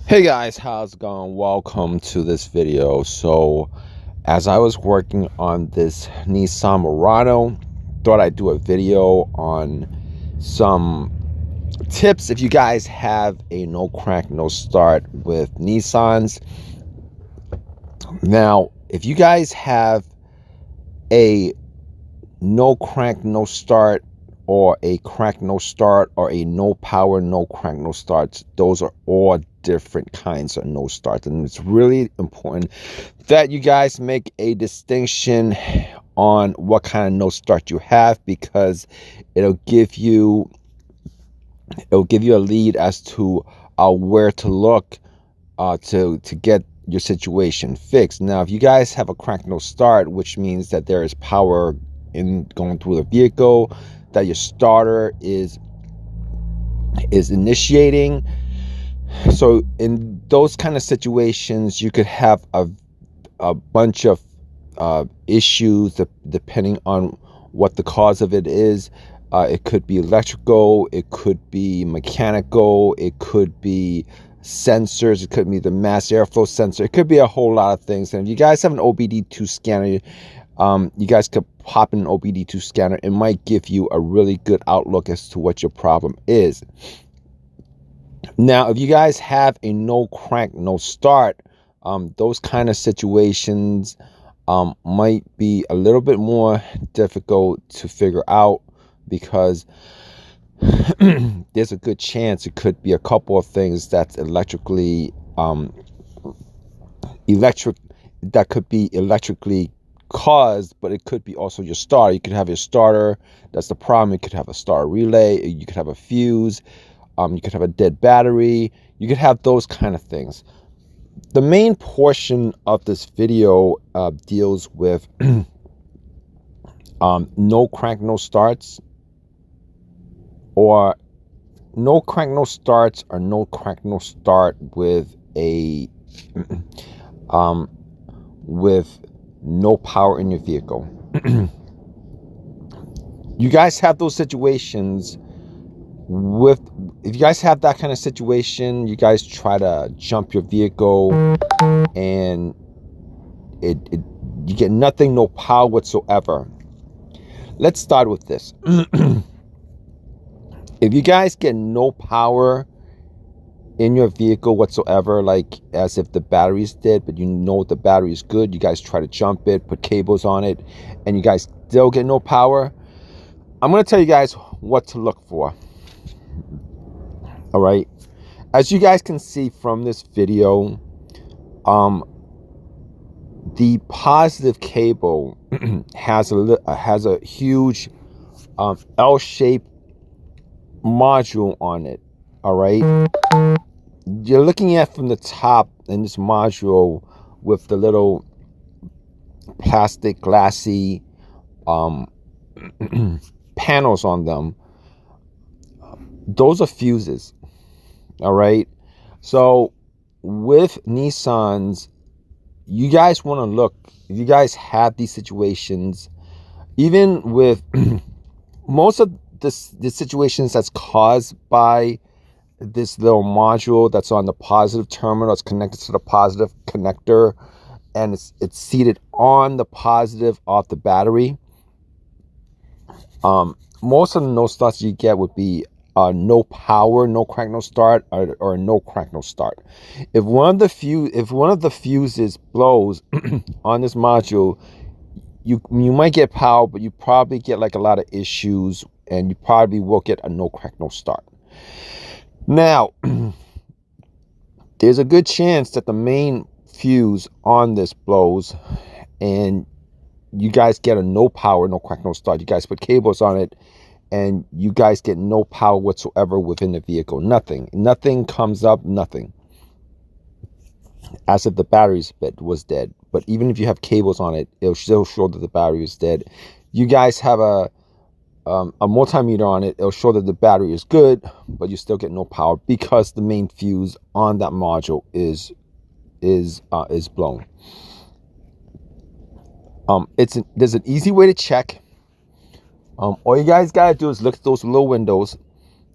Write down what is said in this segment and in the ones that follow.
Hey guys, how's it going? Welcome to this video. So as I was working on this Nissan Murano, thought I'd do a video on some tips if you guys have a no crack no start with Nissans. Now if you guys have a no crank no start, or a crank no start, or a no power no crank no starts, those are all different kinds of no starts, and it's really important that you guys make a distinction on what kind of no start you have, because it'll give you a lead as to where to look to get your situation fixed. Now if you guys have a crank no start, which means that there is power in going through the vehicle, that your starter is initiating. So in those kind of situations, you could have a bunch of issues depending on what the cause of it is. It could be electrical, it could be mechanical, it could be sensors, it could be the mass airflow sensor, it could be a whole lot of things. And if you guys have an OBD2 scanner, you guys could pop in an OBD2 scanner. It might give you a really good outlook as to what your problem is. Now if you guys have a no crank no start, those kind of situations might be a little bit more difficult to figure out, because there's a good chance it could be a couple of things that's electrically that could be electrically caused, but it could be also your starter. You could have your starter, that's the problem. You could have a starter relay, you could have a fuse, you could have a dead battery, you could have those kind of things. The main portion of this video deals with no crank no starts, or no crank no starts, or no crank no start with a with no power in your vehicle. You guys have those situations. If you guys have that kind of situation, you guys try to jump your vehicle and you get nothing, no power whatsoever. Let's start with this. If you guys get no power in your vehicle whatsoever, like as if the battery's dead, but you know the battery is good, you guys try to jump it, put cables on it, and you guys still get no power, I'm going to tell you guys what to look for. All right, as you guys can see from this video, the positive cable has a huge L-shaped module on it. All right, you're looking at from the top in this module with the little plastic glassy panels on them. Those are fuses. All right, so with Nissans, you guys want to look, if you guys have these situations, even with most of the situations that's caused by this little module that's on the positive terminal, it's connected to the positive connector, and it's seated on the positive of the battery. Most of the no starts you get would be no power, no crank no start, or no crank no start. If one of the fuses blows on this module, you might get power, but you probably get like a lot of issues, and you probably will get a no crank no start. Now there's a good chance that the main fuse on this blows and you guys get a no power, no crank no start. You guys put cables on it and you guys get no power whatsoever within the vehicle. Nothing comes up, nothing, as if the battery was dead. But even if you have cables on it, it'll still show that the battery is dead. You guys have a multimeter on it, it'll show that the battery is good, but you still get no power because the main fuse on that module is blown. There's an easy way to check. All you guys gotta do is look at those little windows,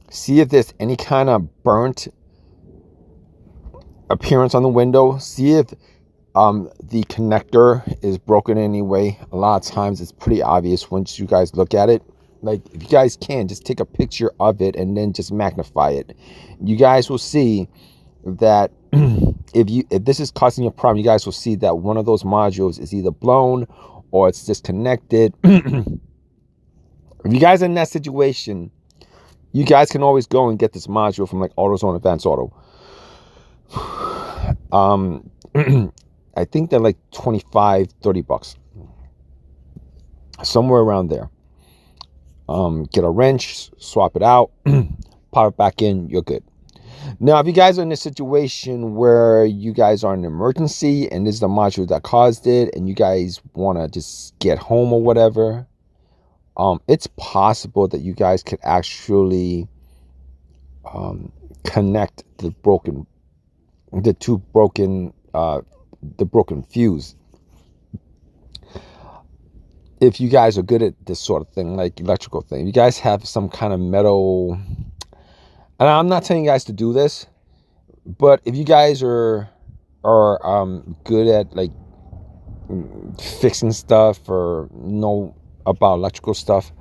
see if there's any kind of burnt appearance on the window. See if the connector is broken anyway. A lot of times it's pretty obvious once you guys look at it. Like, if you guys can, just take a picture of it and then just magnify it. You guys will see that if this is causing a problem, you guys will see that one of those modules is either blown or it's disconnected. If you guys are in that situation, you guys can always go and get this module from like AutoZone, Advanced Auto. I think they're like 25, 30 bucks. Somewhere around there. Get a wrench, swap it out, pop it back in, you're good. Now, if you guys are in a situation where you guys are in an emergency and this is the module that caused it and you guys want to just get home or whatever, it's possible that you guys could actually connect the broken fuse. If you guys are good at this sort of thing, like electrical thing, you guys have some kind of metal, and I'm not telling you guys to do this, but if you guys are good at like fixing stuff or know about electrical stuff,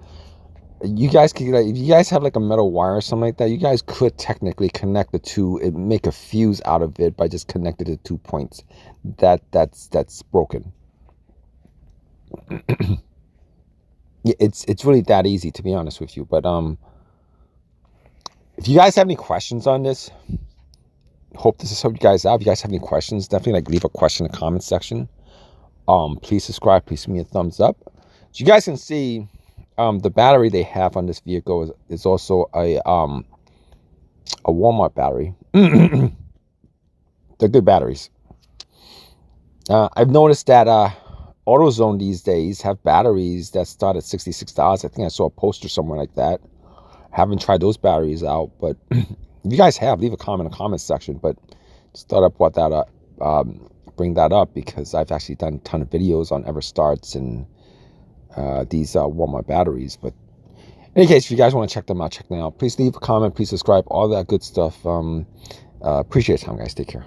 you guys could, like, if you guys have like a metal wire or something like that, you guys could technically connect the two and make a fuse out of it by just connecting the 2 points that's broken. Yeah, it's really that easy, to be honest with you. But if you guys have any questions on this, hope this has helped you guys out. If you guys have any questions, definitely like leave a question in the comment section. Please subscribe, please give me a thumbs up. So you guys can see the battery they have on this vehicle is also a Walmart battery. They're good batteries. I've noticed that AutoZone these days have batteries that start at $66. I think I saw a poster somewhere like that. Haven't tried those batteries out, but if you guys have, leave a comment in the comment section. But just thought I brought that up, bring that up because I've actually done a ton of videos on Everstarts and these Walmart batteries. But in any case, if you guys want to check them out, check them out. Please leave a comment, please subscribe, all that good stuff. Appreciate your time, guys. Take care.